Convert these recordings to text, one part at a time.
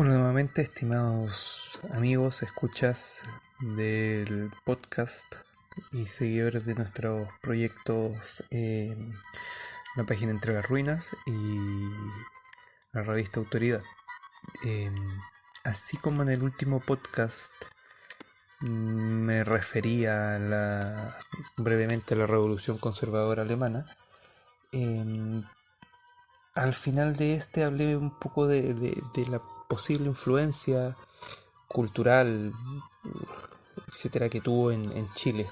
Hola nuevamente, estimados amigos, escuchas del podcast y seguidores de nuestros proyectos en la página Entre las Ruinas y la revista Autoridad. Eh, Así como en el último podcast me refería brevemente a la Revolución Conservadora Alemana, eh, al final de este hablé un poco de la posible influencia cultural, etcétera, que tuvo en Chile.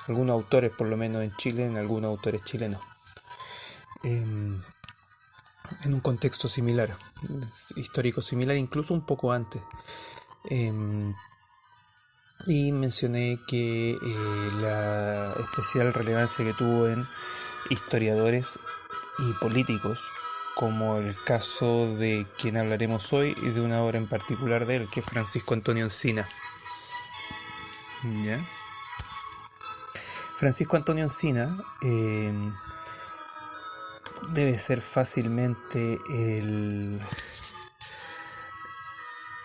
Algunos autores, por lo menos en Chile, en algunos autores chilenos. En un contexto similar, histórico similar, incluso un poco antes. Y mencioné que la especial relevancia que tuvo en historiadores y políticos, como el caso de quien hablaremos hoy y de una obra en particular de él, que es Francisco Antonio Encina. ¿Ya? Francisco Antonio Encina debe ser fácilmente el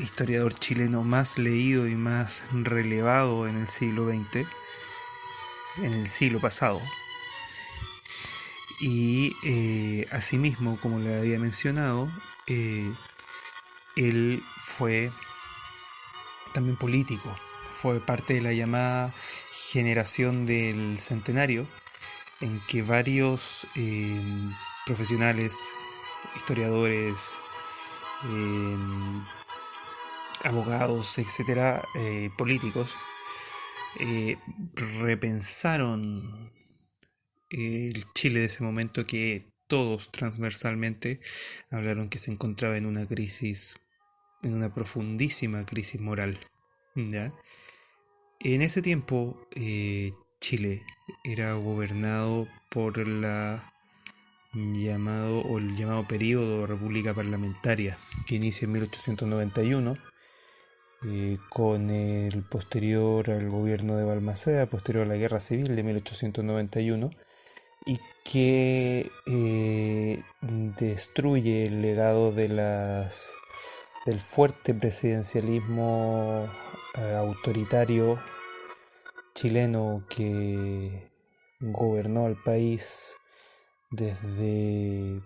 historiador chileno más leído y más relevado en el siglo XX, en el siglo pasado. Y asimismo, como le había mencionado, él fue también político, fue parte de la llamada generación del centenario, en que varios profesionales, historiadores, eh, abogados, etcétera, políticos, repensaron el Chile de ese momento, que todos transversalmente hablaron que se encontraba en una crisis, en una profundísima crisis moral. ¿Ya? En ese tiempo, Chile era gobernado por el llamado periodo de República Parlamentaria, que inicia en 1891, con el posterior al gobierno de Balmaceda, posterior a la Guerra Civil de 1891, y que destruye el legado del fuerte presidencialismo autoritario chileno que gobernó al país desde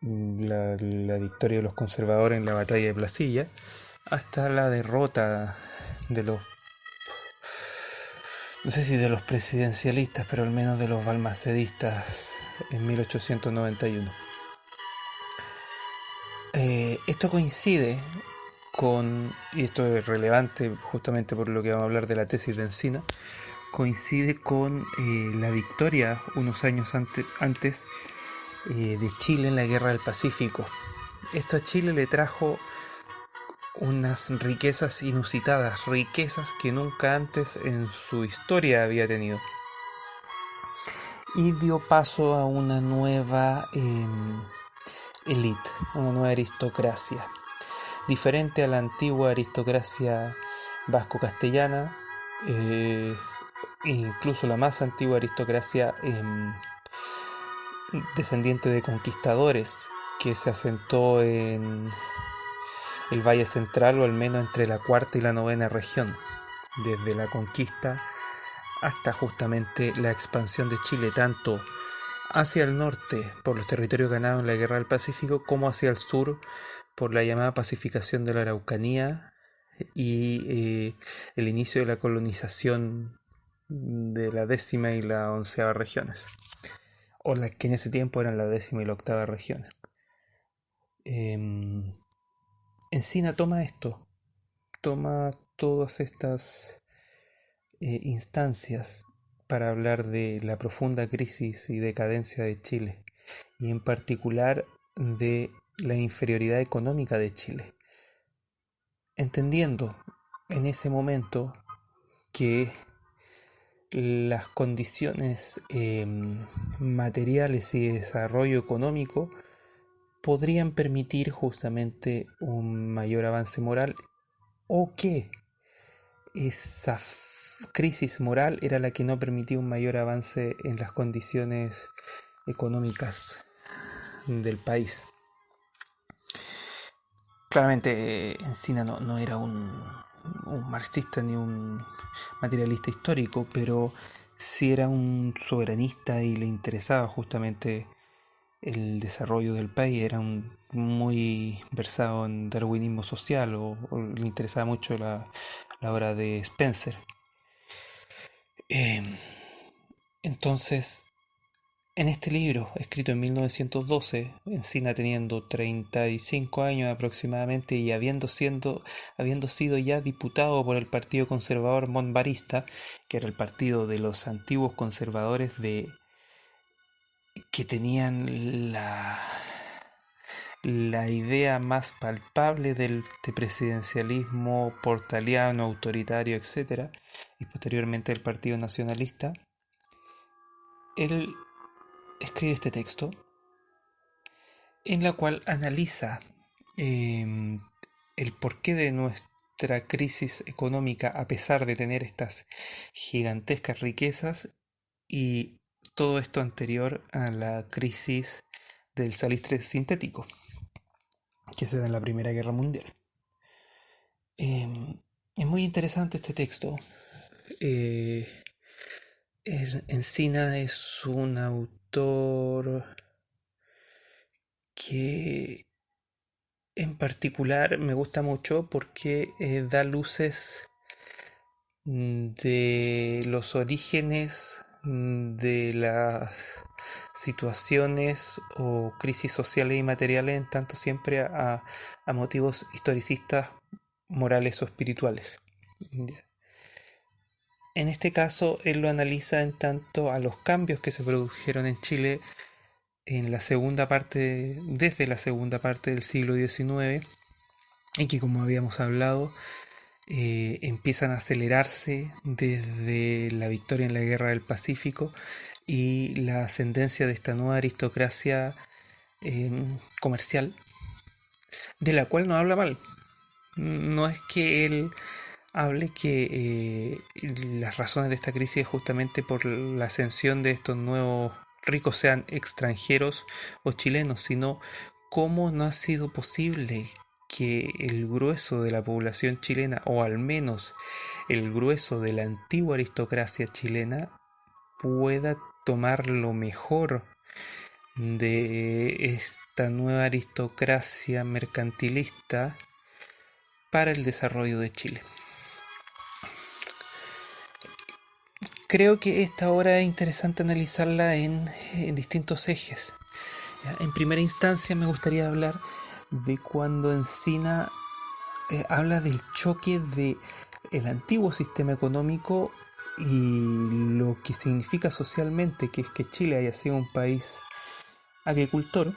la victoria de los conservadores en la batalla de Placilla hasta la derrota de los, no sé si de los presidencialistas, pero al menos de los balmacedistas en 1891. Esto coincide y esto es relevante justamente por lo que vamos a hablar de la tesis de Encina, coincide con la victoria unos años antes de Chile en la Guerra del Pacífico. Esto a Chile le trajo unas riquezas inusitadas, riquezas que nunca antes en su historia había tenido. Y dio paso a una nueva élite, una nueva aristocracia, diferente a la antigua aristocracia vasco-castellana, incluso la más antigua aristocracia descendiente de conquistadores que se asentó en el Valle Central, o al menos entre la cuarta y la novena región, desde la conquista hasta justamente la expansión de Chile, tanto hacia el norte por los territorios ganados en la Guerra del Pacífico, como hacia el sur por la llamada pacificación de la Araucanía y el inicio de la colonización de la décima y la onceava regiones, o las que en ese tiempo eran la décima y la octava región. Encina toma todas estas instancias para hablar de la profunda crisis y decadencia de Chile, y en particular de la inferioridad económica de Chile, entendiendo en ese momento que las condiciones materiales y de desarrollo económico podrían permitir justamente un mayor avance moral, o que esa crisis moral era la que no permitía un mayor avance en las condiciones económicas del país. Claramente Encina no era un marxista ni un materialista histórico, pero sí era un soberanista y le interesaba justamente el desarrollo del país. Era muy versado en darwinismo social o le interesaba mucho la obra de Spencer. Em, entonces, en este libro, escrito en 1912, Encina teniendo 35 años aproximadamente y habiendo sido ya diputado por el Partido Conservador Monbarista, que era el partido de los antiguos conservadores que tenían la idea más palpable de presidencialismo portaliano, autoritario, etc., y posteriormente el Partido Nacionalista, él escribe este texto en la cual analiza eh, el porqué de nuestra crisis económica a pesar de tener estas gigantescas riquezas y todo esto anterior a la crisis del salitre sintético que se da en la Primera Guerra Mundial. Es muy interesante este texto. Eh, Encina es un autor que en particular me gusta mucho porque da luces de los orígenes de las situaciones o crisis sociales y materiales en tanto siempre a motivos historicistas, morales o espirituales. En este caso, él lo analiza en tanto a los cambios que se produjeron en Chile en la segunda parte, desde la segunda parte del siglo XIX, y que como habíamos hablado, empiezan a acelerarse desde la victoria en la Guerra del Pacífico y la ascendencia de esta nueva aristocracia comercial, de la cual no habla mal. No es que él hable que las razones de esta crisis es justamente por la ascensión de estos nuevos ricos, sean extranjeros o chilenos, sino cómo no ha sido posible que el grueso de la población chilena, o al menos el grueso de la antigua aristocracia chilena, pueda tomar lo mejor de esta nueva aristocracia mercantilista para el desarrollo de Chile. Creo que esta obra es interesante analizarla en distintos ejes. En primera instancia me gustaría hablar de cuando Encina habla del choque de el antiguo sistema económico y lo que significa socialmente, que es que Chile haya sido un país agricultor,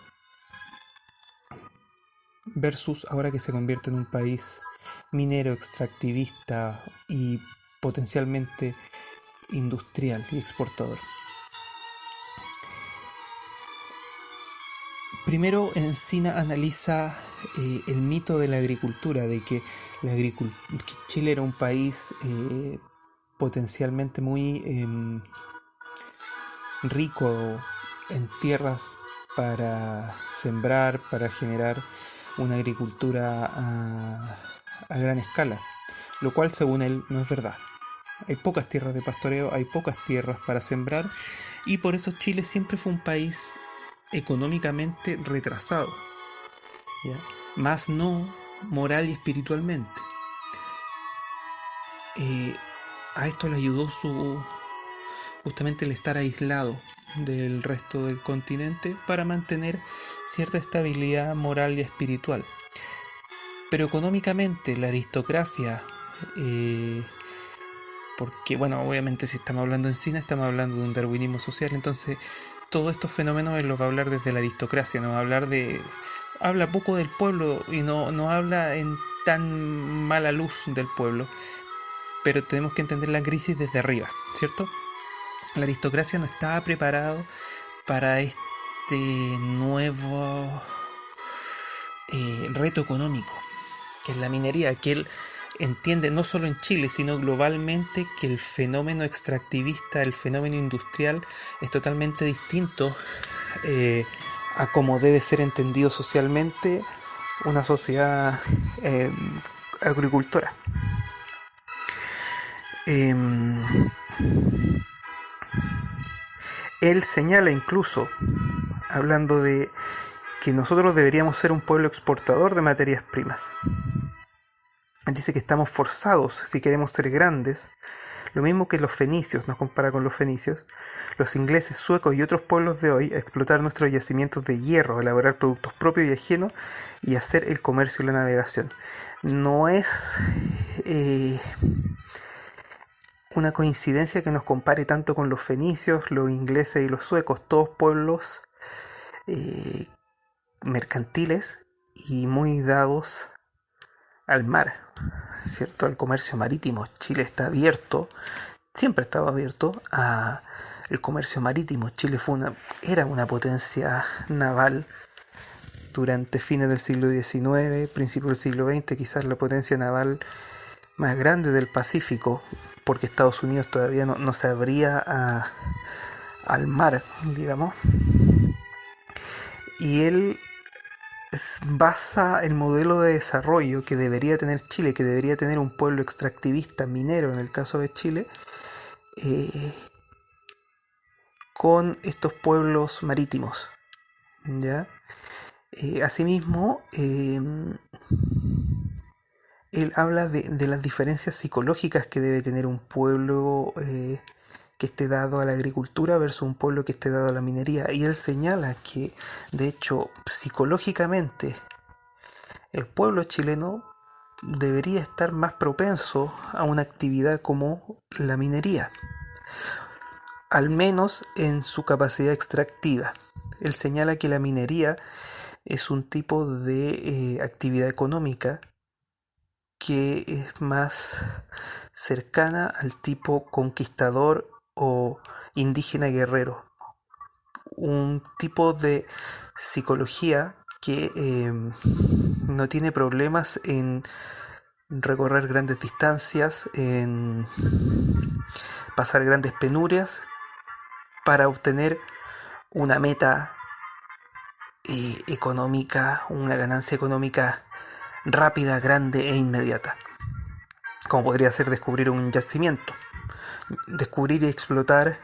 versus ahora que se convierte en un país minero, extractivista y potencialmente industrial y exportador. Primero, Encina analiza el mito de la agricultura, de que Chile era un país potencialmente muy rico en tierras para sembrar, para generar una agricultura a gran escala, lo cual según él no es verdad. Hay pocas tierras de pastoreo, hay pocas tierras para sembrar y por eso Chile siempre fue un país económicamente retrasado, ¿ya? Más no moral y espiritualmente. A esto le ayudó justamente el estar aislado del resto del continente para mantener cierta estabilidad moral y espiritual. Pero económicamente la aristocracia, porque bueno, obviamente si estamos hablando en China estamos hablando de un darwinismo social, entonces todos estos fenómenos él los va a hablar desde la aristocracia, no va a hablar habla poco del pueblo y no habla en tan mala luz del pueblo, pero tenemos que entender la crisis desde arriba, ¿cierto? La aristocracia no estaba preparada para este nuevo reto económico, que es la minería, que él entiende no solo en Chile, sino globalmente que el fenómeno extractivista, el fenómeno industrial es totalmente distinto a como debe ser entendido socialmente una sociedad agricultora. Él señala incluso, hablando de que nosotros deberíamos ser un pueblo exportador de materias primas. Él dice que estamos forzados, si queremos ser grandes, lo mismo que los fenicios, nos compara con los fenicios, los ingleses, suecos y otros pueblos de hoy, a explotar nuestros yacimientos de hierro, a elaborar productos propios y ajenos y hacer el comercio y la navegación. No es una coincidencia que nos compare tanto con los fenicios, los ingleses y los suecos, todos pueblos mercantiles y muy dados al mar, ¿cierto? Al comercio marítimo. Chile está abierto, siempre estaba abierto a el comercio marítimo. Chile era una potencia naval durante fines del siglo XIX, principios del siglo XX, quizás la potencia naval más grande del Pacífico, porque Estados Unidos todavía no se abría al mar, digamos. Y él basa el modelo de desarrollo que debería tener Chile, que debería tener un pueblo extractivista, minero en el caso de Chile, con estos pueblos marítimos, ¿ya? Asimismo, él habla de las diferencias psicológicas que debe tener un pueblo que esté dado a la agricultura versus un pueblo que esté dado a la minería. Y él señala que, de hecho, psicológicamente, el pueblo chileno debería estar más propenso a una actividad como la minería, al menos en su capacidad extractiva. Él señala que la minería es un tipo de actividad económica que es más cercana al tipo conquistador o indígena guerrero. Un tipo de psicología que no tiene problemas en recorrer grandes distancias, en pasar grandes penurias para obtener una meta económica, una ganancia económica rápida, grande e inmediata, como podría ser descubrir un yacimiento, descubrir y explotar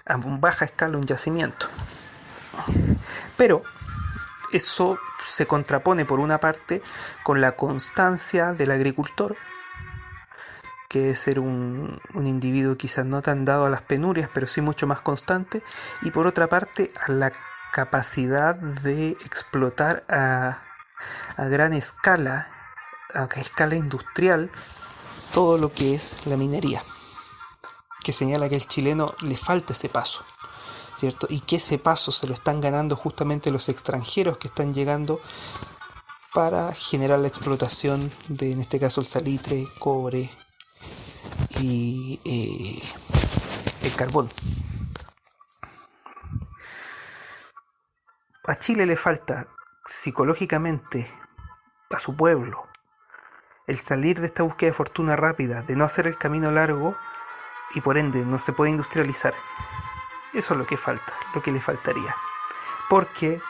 a baja escala un yacimiento. Pero eso se contrapone por una parte con la constancia del agricultor, que es ser un individuo quizás no tan dado a las penurias, pero sí mucho más constante, y por otra parte a la capacidad de explotar a gran escala, a escala industrial, todo lo que es la minería, que señala que al chileno le falta ese paso, ¿cierto? Y que ese paso se lo están ganando justamente los extranjeros que están llegando para generar la explotación de, en este caso, el salitre, cobre y el carbón. A Chile le falta psicológicamente a su pueblo el salir de esta búsqueda de fortuna rápida, de no hacer el camino largo y por ende no se puede industrializar. Eso es lo que falta, lo que le faltaría. Porque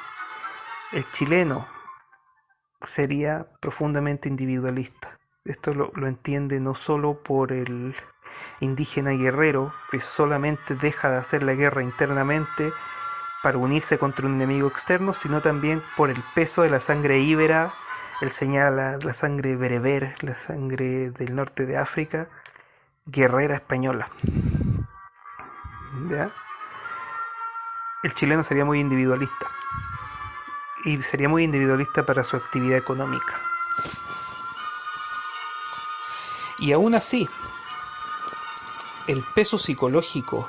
el chileno sería profundamente individualista. Esto lo entiende no solo por el indígena guerrero, que solamente deja de hacer la guerra internamente para unirse contra un enemigo externo, sino también por el peso de la sangre íbera. Él señala la sangre bereber, la sangre del norte de África, guerrera española. ¿Ya? El chileno sería muy individualista. Y sería muy individualista para su actividad económica. Y aún así, el peso psicológico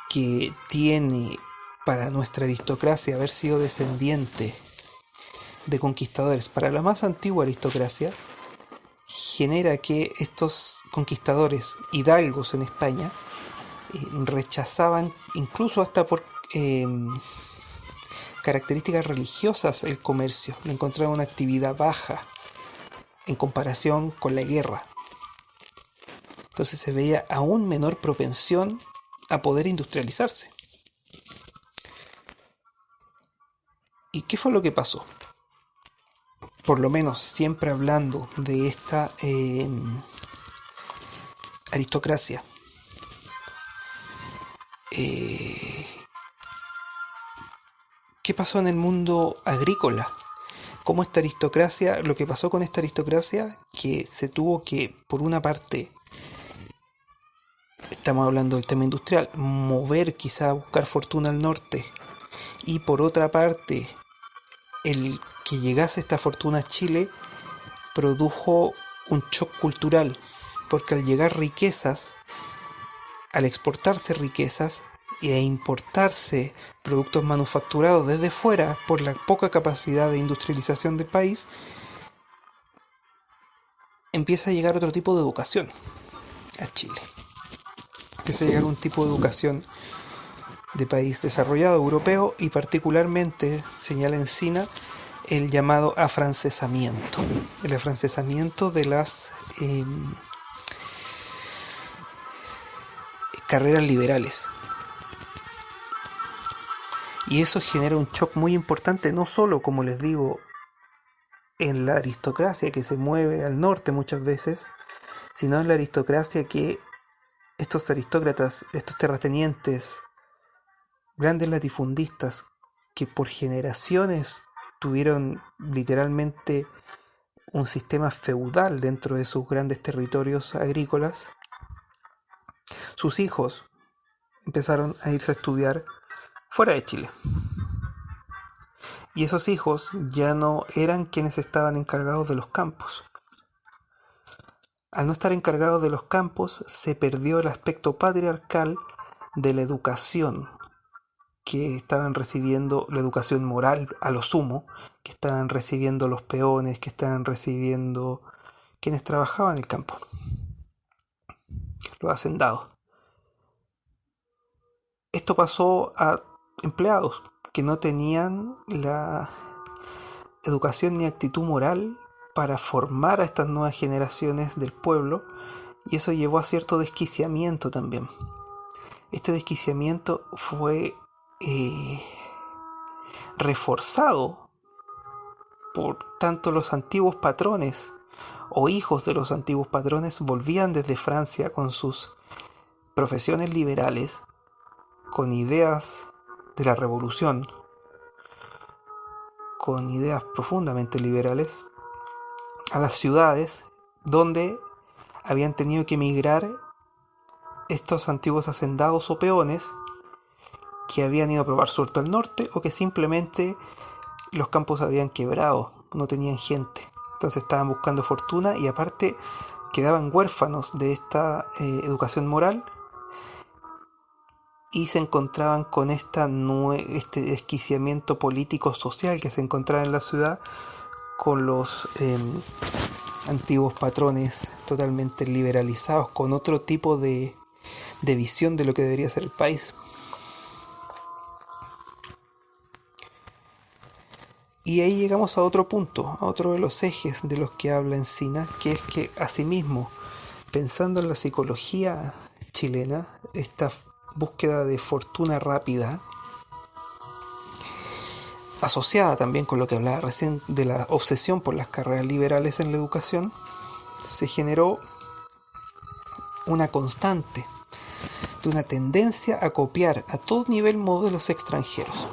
que tiene para nuestra aristocracia haber sido descendiente de conquistadores, para la más antigua aristocracia, genera que estos conquistadores hidalgos en España rechazaban, incluso hasta por características religiosas, el comercio. Lo encontraban una actividad baja en comparación con la guerra. Entonces se veía aún menor propensión a poder industrializarse. ¿Y qué fue lo que pasó? Por lo menos siempre hablando de esta aristocracia, ¿qué pasó en el mundo agrícola? ¿Cómo esta aristocracia, lo que pasó con esta aristocracia, que se tuvo que, por una parte, estamos hablando del tema industrial, mover quizá a buscar fortuna al norte, y por otra parte, el que llegase esta fortuna a Chile produjo un shock cultural, porque al llegar riquezas, al exportarse riquezas e importarse productos manufacturados desde fuera por la poca capacidad de industrialización del país, empieza a llegar otro tipo de educación a Chile. Empieza a llegar un tipo de educación de país desarrollado europeo, y particularmente señala Encina el llamado afrancesamiento, el afrancesamiento de las carreras liberales. Y eso genera un shock muy importante, no solo, como les digo, en la aristocracia que se mueve al norte muchas veces, sino en la aristocracia que estos aristócratas, estos terratenientes, grandes latifundistas, que por generaciones tuvieron literalmente un sistema feudal dentro de sus grandes territorios agrícolas, sus hijos empezaron a irse a estudiar fuera de Chile. Y esos hijos ya no eran quienes estaban encargados de los campos. Al no estar encargados de los campos, se perdió el aspecto patriarcal de la educación que estaban recibiendo, la educación moral a lo sumo, que estaban recibiendo los peones, que estaban recibiendo quienes trabajaban en el campo, los hacendados. Esto pasó a empleados que no tenían la educación ni actitud moral para formar a estas nuevas generaciones del pueblo, y eso llevó a cierto desquiciamiento también. Este desquiciamiento fue reforzado por tanto los antiguos patrones o hijos de los antiguos patrones volvían desde Francia con sus profesiones liberales, con ideas de la revolución, con ideas profundamente liberales, a las ciudades donde habían tenido que emigrar estos antiguos hacendados o peones que habían ido a probar suerte al norte, o que simplemente los campos habían quebrado, no tenían gente, entonces estaban buscando fortuna, y aparte quedaban huérfanos de esta educación moral, y se encontraban con este desquiciamiento político-social que se encontraba en la ciudad, con los antiguos patrones totalmente liberalizados, con otro tipo de visión de lo que debería ser el país. Y ahí llegamos a otro punto, a otro de los ejes de los que habla Encina, que es que asimismo, pensando en la psicología chilena, esta búsqueda de fortuna rápida, asociada también con lo que hablaba recién de la obsesión por las carreras liberales en la educación, se generó una constante de una tendencia a copiar a todo nivel modelos extranjeros.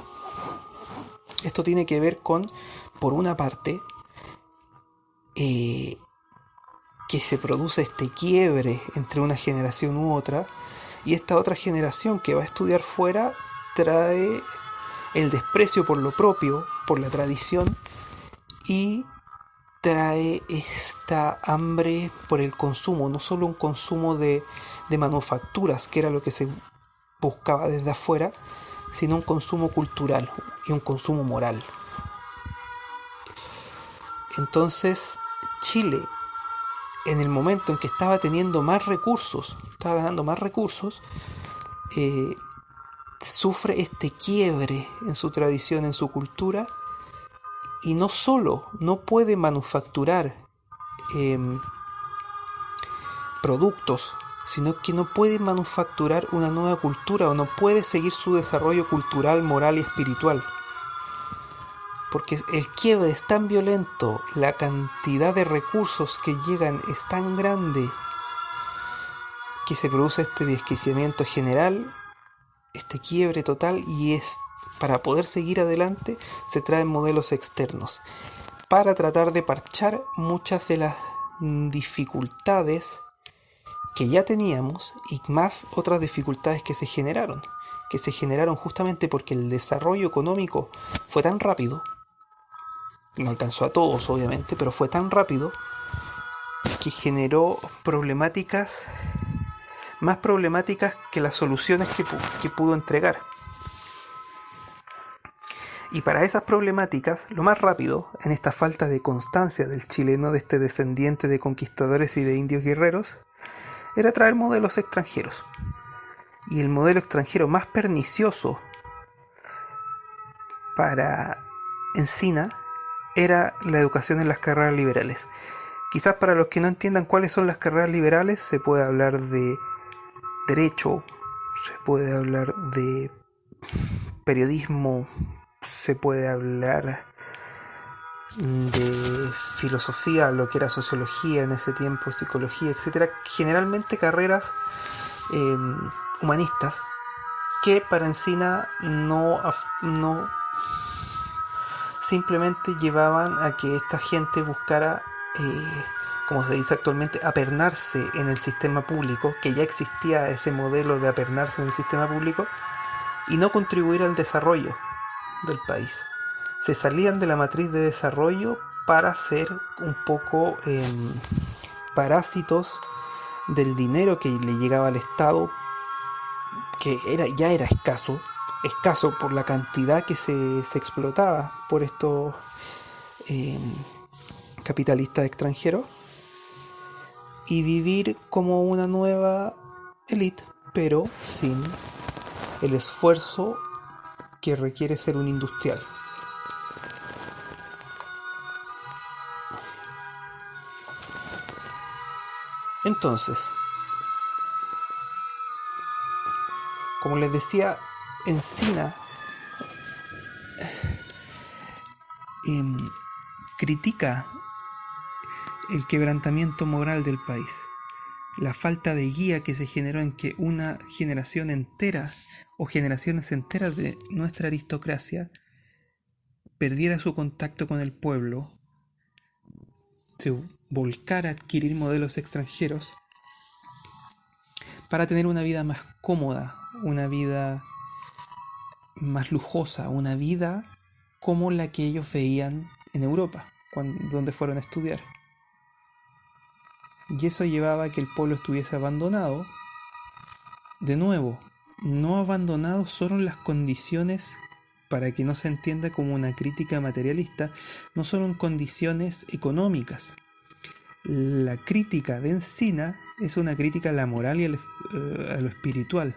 Esto tiene que ver con, por una parte, que se produce este quiebre entre una generación u otra, y esta otra generación que va a estudiar fuera trae el desprecio por lo propio, por la tradición, y trae esta hambre por el consumo, no solo un consumo de manufacturas, que era lo que se buscaba desde afuera, sino un consumo cultural y un consumo moral. Entonces, Chile, en el momento en que estaba teniendo más recursos, estaba ganando más recursos, sufre este quiebre en su tradición, en su cultura, y no solo no puede manufacturar productos, sino que no puede manufacturar una nueva cultura, o no puede seguir su desarrollo cultural, moral y espiritual. porque el quiebre es tan violento, la cantidad de recursos que llegan es tan grande, que se produce este desquiciamiento general, este quiebre total, y para poder seguir adelante se traen modelos externos para tratar de parchar muchas de las dificultades que ya teníamos y más otras dificultades que se generaron justamente porque el desarrollo económico fue tan rápido, no alcanzó a todos obviamente, pero fue tan rápido que generó más problemáticas que las soluciones que pudo entregar. Y para esas problemáticas, lo más rápido, en esta falta de constancia del chileno, de este descendiente de conquistadores y de indios guerreros, era traer modelos extranjeros. Y el modelo extranjero más pernicioso para Encina era la educación en las carreras liberales. Quizás para los que no entiendan cuáles son las carreras liberales, se puede hablar de derecho, se puede hablar de periodismo, se puede hablar de filosofía, lo que era sociología en ese tiempo, psicología, etcétera. Generalmente carreras humanistas que para Encina no simplemente llevaban a que esta gente buscara, como se dice actualmente, apernarse en el sistema público, que ya existía ese modelo de apernarse en el sistema público, y no contribuir al desarrollo del país. Se salían de la matriz de desarrollo para ser un poco parásitos del dinero que le llegaba al Estado, que ya era escaso por la cantidad que se explotaba por estos capitalistas extranjeros, y vivir como una nueva élite, pero sin el esfuerzo que requiere ser un industrial. Entonces, como les decía, Encina critica el quebrantamiento moral del país, la falta de guía que se generó en que una generación entera o generaciones enteras de nuestra aristocracia perdiera su contacto con el pueblo, se volcara a adquirir modelos extranjeros para tener una vida más cómoda, una vida más lujosa, una vida como la que ellos veían en Europa, donde fueron a estudiar. Y eso llevaba a que el pueblo estuviese abandonado. De nuevo, no abandonado solo en las condiciones, para que no se entienda como una crítica materialista, no solo en condiciones económicas. La crítica de Encina es una crítica a la moral y a lo espiritual.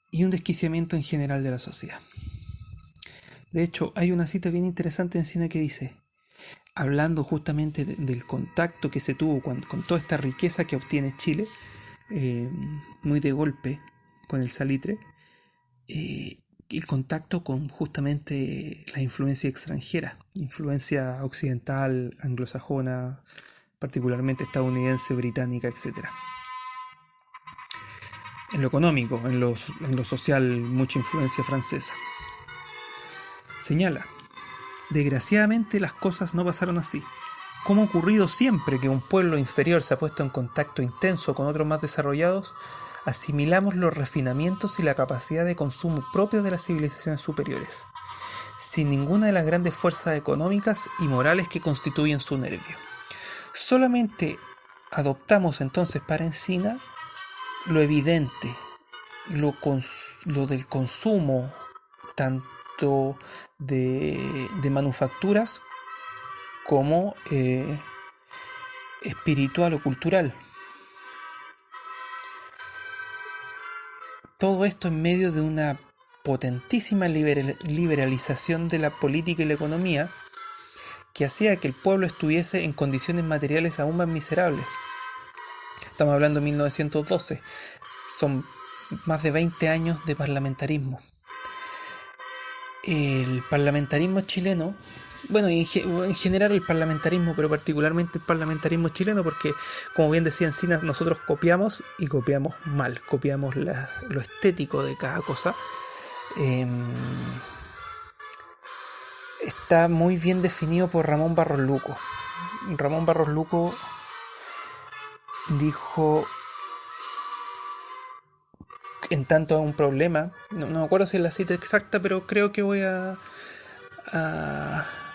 Y un desquiciamiento en general de la sociedad. De hecho, hay una cita bien interesante en Encina que dice, hablando justamente del contacto que se tuvo con toda esta riqueza que obtiene Chile, muy de golpe con el salitre, el contacto con justamente la influencia extranjera, influencia occidental, anglosajona, particularmente estadounidense, británica, etc. En lo económico, en lo social, mucha influencia francesa. Señala, desgraciadamente las cosas no pasaron así. Como ha ocurrido siempre que un pueblo inferior se ha puesto en contacto intenso con otros más desarrollados, asimilamos los refinamientos y la capacidad de consumo propio de las civilizaciones superiores, sin ninguna de las grandes fuerzas económicas y morales que constituyen su nervio. Solamente adoptamos entonces para Encina lo evidente, lo del consumo, tanto de manufacturas como espiritual o cultural. Todo esto en medio de una potentísima liberalización de la política y la economía que hacía que el pueblo estuviese en condiciones materiales aún más miserables. Estamos hablando de 1912, son más de 20 años de parlamentarismo. el parlamentarismo chileno, bueno, en general el parlamentarismo, pero particularmente el parlamentarismo chileno, porque como bien decía Encinas, nosotros copiamos y copiamos mal, copiamos lo estético de cada cosa. Eh, Está muy bien definido por Ramón Barros Luco. Ramón Barros Luco dijo, en tanto a un problema, no me acuerdo si es la cita exacta, pero creo que voy a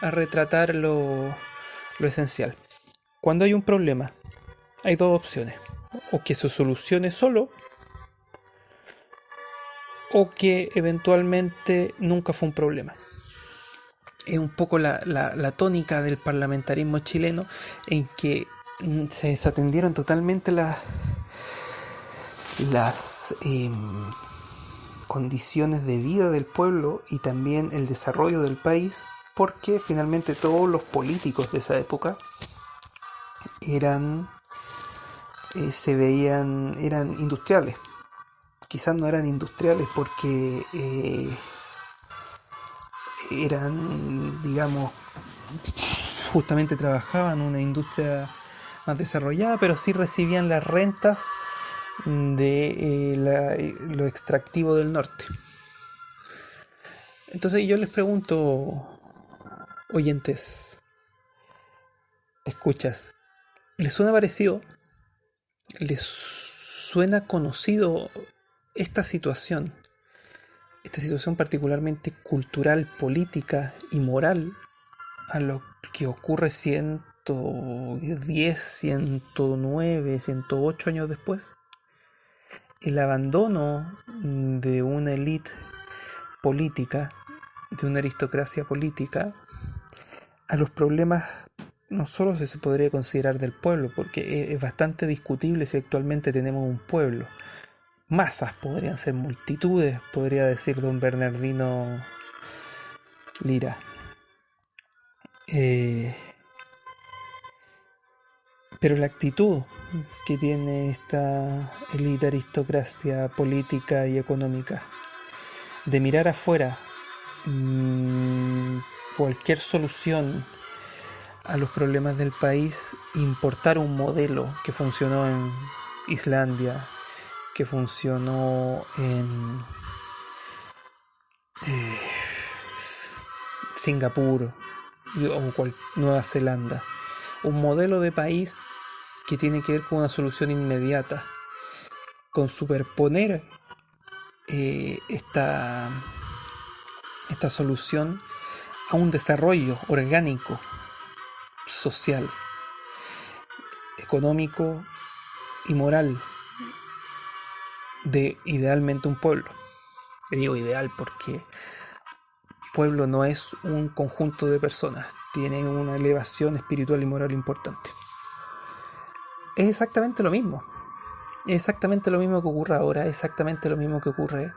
retratar lo esencial. Cuando hay un problema, hay dos opciones: o que se solucione solo, o que eventualmente nunca fue un problema. Es un poco la tónica del parlamentarismo chileno, en que se desatendieron totalmente las condiciones de vida del pueblo y también el desarrollo del país, porque finalmente todos los políticos de esa época eran eran industriales. Quizás no eran industriales porque eran, digamos, justamente trabajaban en una industria más desarrollada, pero sí recibían las rentas de lo extractivo del norte. Entonces yo les pregunto, oyentes, escuchas, ¿les suena parecido? ¿Les suena conocido esta situación? Esta situación particularmente cultural, política y moral a lo que ocurre 110, 109, 108 años después. El abandono de una élite política, de una aristocracia política, a los problemas no solo se podría considerar del pueblo, porque es bastante discutible si actualmente tenemos un pueblo. Masas podrían ser, multitudes, podría decir don Bernardino Lira. Pero la actitud que tiene esta élite aristocracia política y económica de mirar afuera cualquier solución a los problemas del país, importar un modelo que funcionó en Islandia, que funcionó en Singapur o Nueva Zelanda, un modelo de país que tiene que ver con una solución inmediata, con superponer esta solución a un desarrollo orgánico, social, económico y moral de idealmente un pueblo. Le digo ideal porque pueblo no es un conjunto de personas, tiene una elevación espiritual y moral importante. Es exactamente lo mismo. Es exactamente lo mismo que ocurre ahora, es exactamente lo mismo que ocurre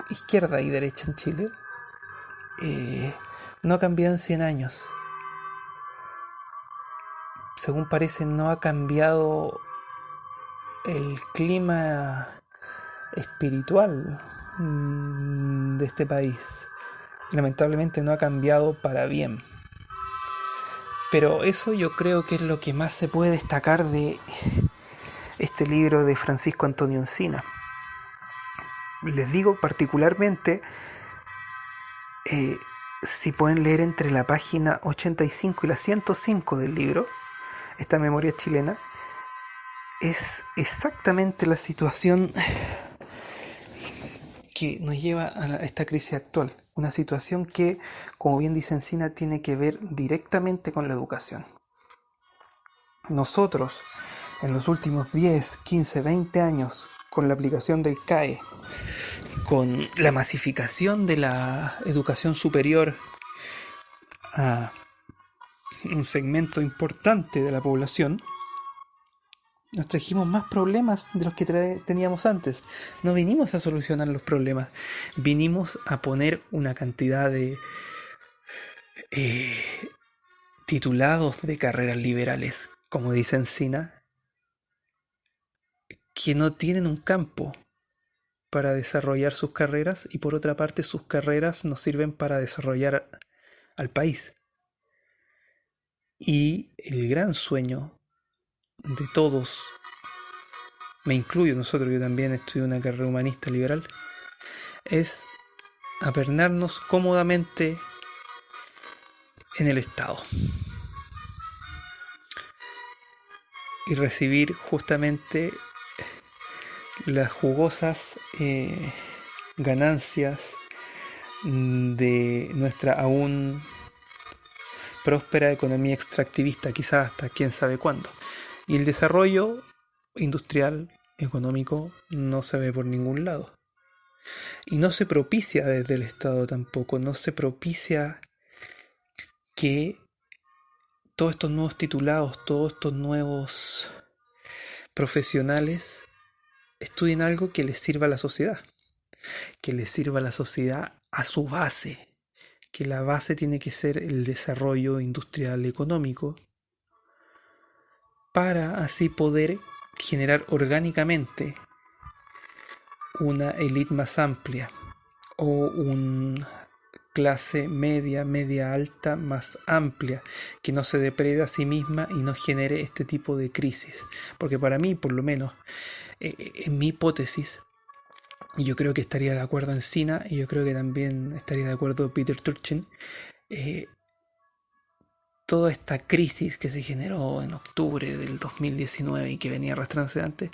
izquierda y derecha en Chile. No ha cambiado en 100 años. Según parece, no ha cambiado el clima espiritual de este país. Lamentablemente no ha cambiado para bien. Pero eso yo creo que es lo que más se puede destacar de este libro de Francisco Antonio Encina. Les digo particularmente, si pueden leer entre la página 85 y la 105 del libro, esta memoria chilena, es exactamente la situación que nos lleva a esta crisis actual. Una situación que, como bien dice Encina, tiene que ver directamente con la educación. Nosotros, en los últimos 10, 15, 20 años, con la aplicación del CAE, con la masificación de la educación superior a un segmento importante de la población, nos trajimos más problemas de los que teníamos antes. No vinimos a solucionar los problemas, vinimos a poner una cantidad de titulados de carreras liberales, como dice Encina, que no tienen un campo, para desarrollar sus carreras y por otra parte sus carreras nos sirven para desarrollar al país. Y el gran sueño de todos, me incluyo, yo también estudio una carrera humanista liberal, es apernarnos cómodamente en el Estado y recibir justamente las jugosas ganancias de nuestra aún próspera economía extractivista, quizás hasta quién sabe cuándo. Y el desarrollo industrial, económico, no se ve por ningún lado. Y no se propicia desde el Estado tampoco, no se propicia que todos estos nuevos titulados, todos estos nuevos profesionales estudien algo que les sirva a la sociedad, que les sirva a la sociedad a su base, que la base tiene que ser el desarrollo industrial económico para así poder generar orgánicamente una élite más amplia o una clase media, media alta más amplia que no se depreda a sí misma y no genere este tipo de crisis. Porque para mí, por lo menos, en mi hipótesis, y yo creo que estaría de acuerdo Encina y yo creo que también estaría de acuerdo Peter Turchin, toda esta crisis que se generó en octubre del 2019 y que venía arrastrándose antes,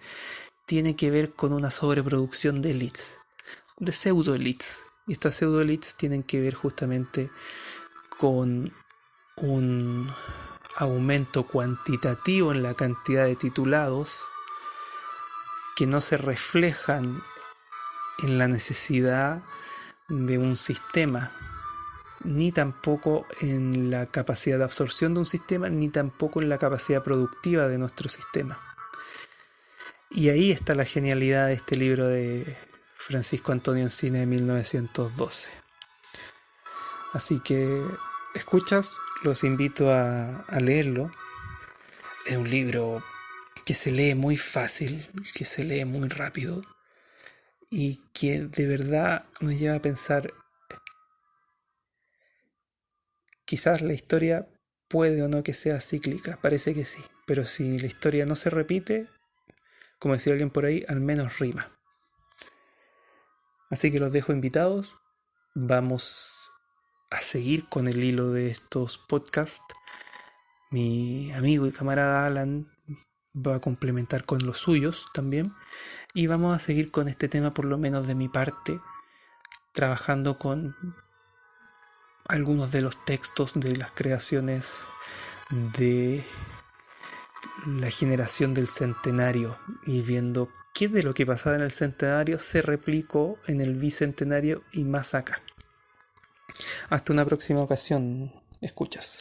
tiene que ver con una sobreproducción de elites, de pseudo-elites. Y estas pseudo-elites tienen que ver justamente con un aumento cuantitativo en la cantidad de titulados que no se reflejan en la necesidad de un sistema, ni tampoco en la capacidad de absorción de un sistema, ni tampoco en la capacidad productiva de nuestro sistema. Y ahí está la genialidad de este libro de Francisco Antonio Encina de 1912. Así que, escuchas, los invito a leerlo. Es un libro que se lee muy fácil, que se lee muy rápido y que de verdad nos lleva a pensar, quizás la historia puede o no que sea cíclica, parece que sí, pero si la historia no se repite, como decía alguien por ahí, al menos rima. Así que los dejo invitados, vamos a seguir con el hilo de estos podcasts. Mi amigo y camarada Alan va a complementar con los suyos también y vamos a seguir con este tema, por lo menos de mi parte, trabajando con algunos de los textos de las creaciones de la generación del centenario y viendo qué de lo que pasaba en el centenario se replicó en el bicentenario y más acá. Hasta una próxima ocasión, escuchas.